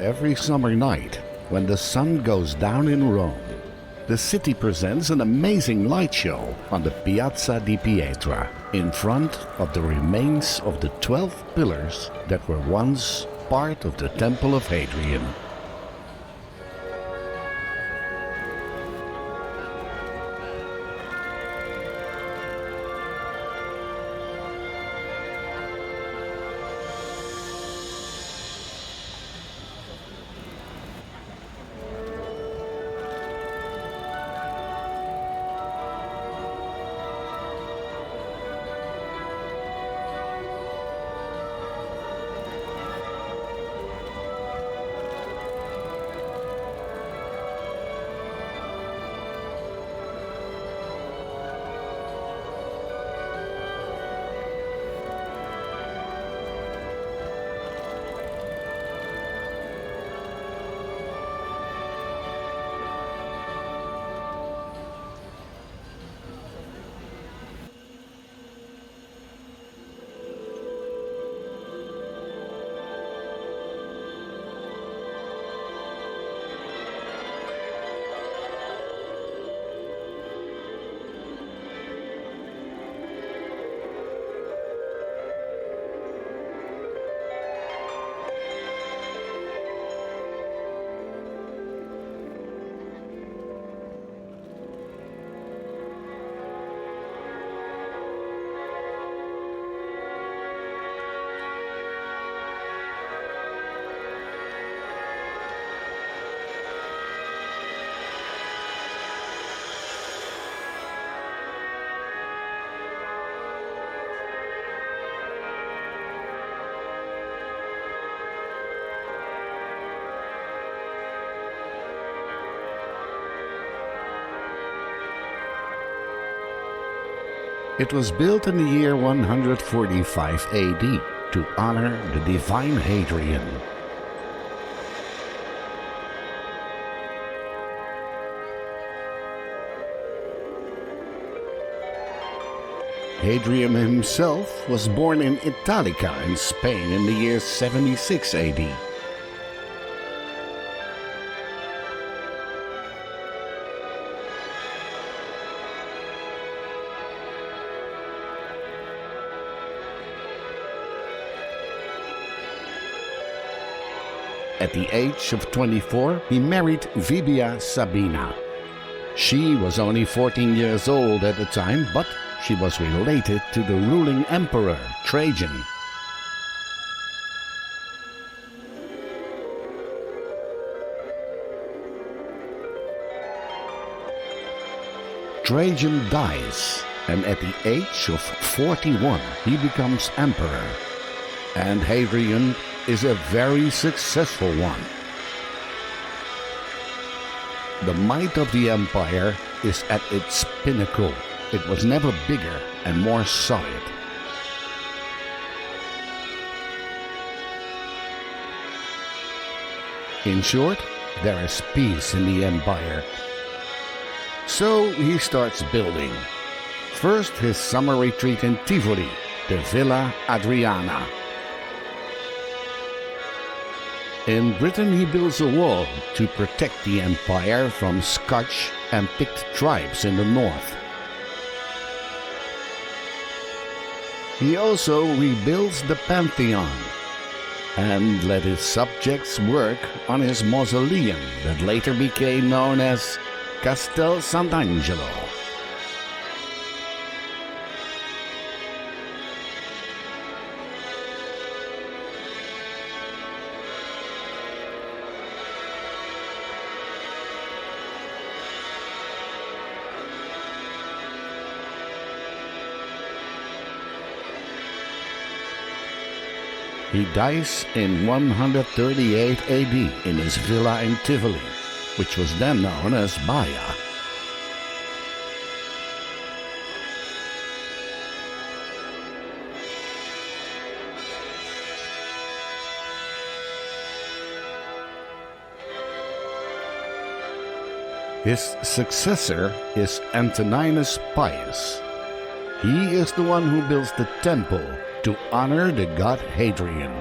every summer night, when the sun goes down in Rome, the city presents an amazing light show on the Piazza di Pietra, in front of the remains of the 12 pillars that were once part of the Temple of Hadrian. It was built in the year 145 AD to honor the Divine Hadrian. Hadrian himself was born in Italica in Spain in the year 76 AD. At the age of 24, he married Vibia Sabina. She was only 14 years old at the time, but she was related to the ruling emperor, Trajan. Trajan dies, and at the age of 41, he becomes emperor. And Hadrian is a very successful one. The might of the empire is at its pinnacle. It was never bigger and more solid. In short, there is peace in the empire. So he starts building. First his summer retreat in Tivoli, the Villa Adriana. In Britain he builds a wall to protect the empire from Scotch and Pict tribes in the north. He also rebuilds the Pantheon and let his subjects work on his mausoleum that later became known as Castel Sant'Angelo. He dies in 138 AD in his villa in Tivoli, which was then known as Baia. His successor is Antoninus Pius. He is the one who builds the temple to honor the god Hadrian.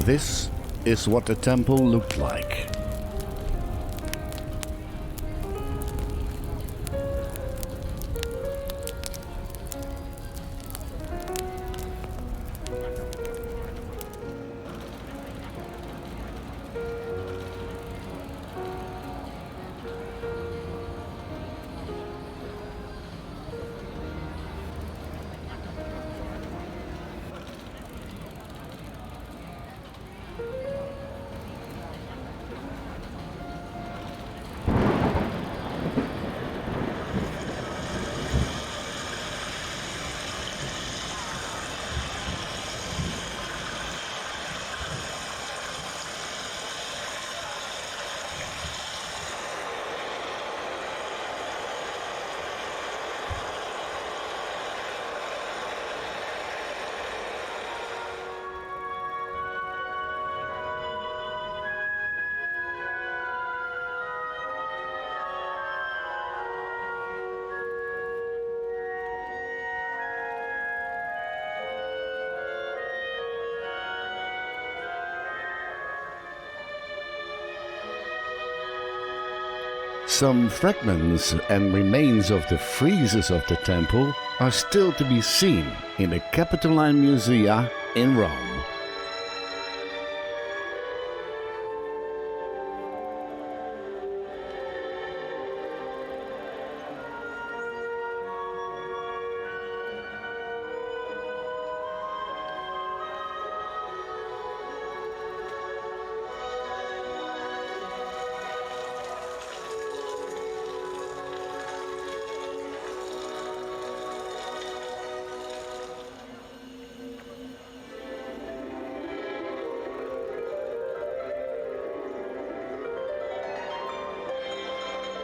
This is what the temple looked like. Some fragments and remains of the friezes of the temple are still to be seen in the Capitoline Musea in Rome.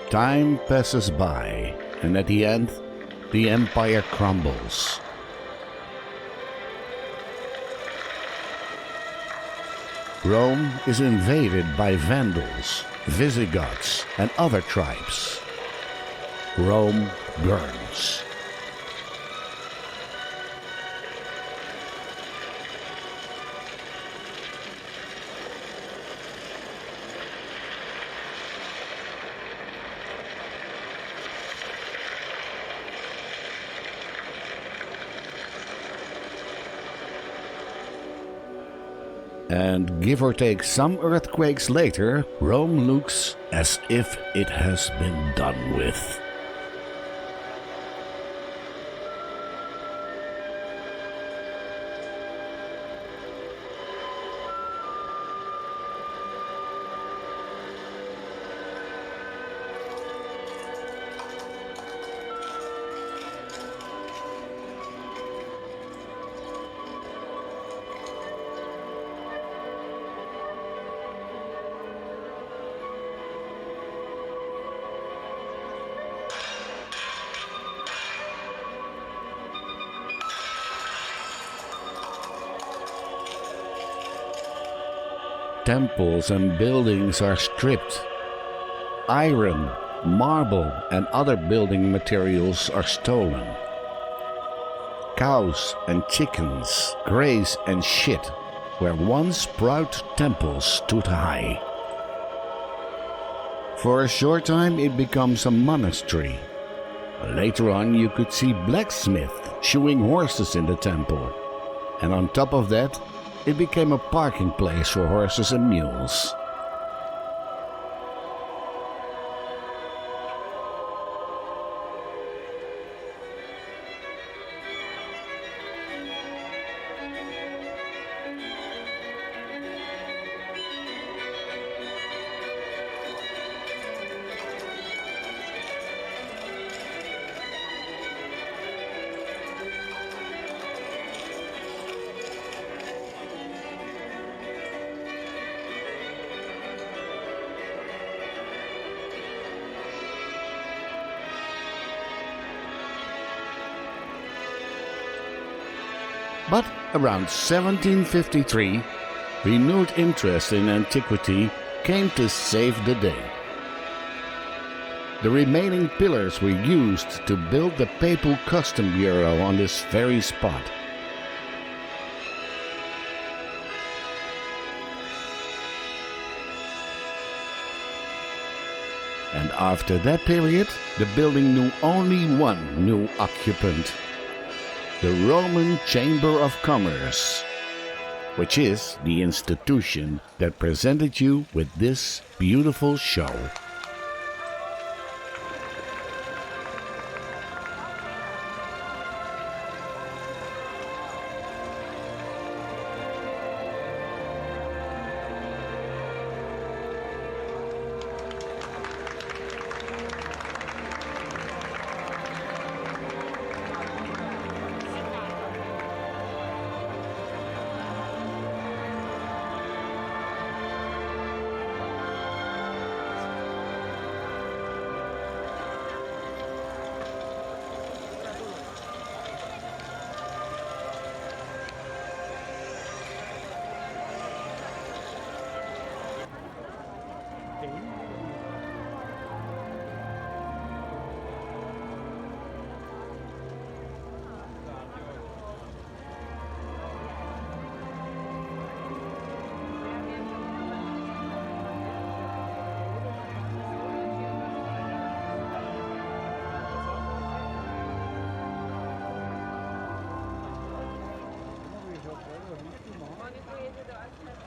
Time passes by, and at the end, the empire crumbles. Rome is invaded by Vandals, Visigoths, and other tribes. Rome burns. And give or take some earthquakes later, Rome looks as if it has been done with. Temples and buildings are stripped. Iron, marble, and other building materials are stolen. Cows and chickens graze and shit where once proud temples stood high. For a short time it becomes a monastery. Later on you could see blacksmiths shoeing horses in the temple. And on top of that, it became a parking place for horses and mules. But around 1753, renewed interest in antiquity came to save the day. The remaining pillars were used to build the Papal Custom Bureau on this very spot. After that period, the building knew only one new occupant, the Roman Chamber of Commerce, which is the institution that presented you with this beautiful show.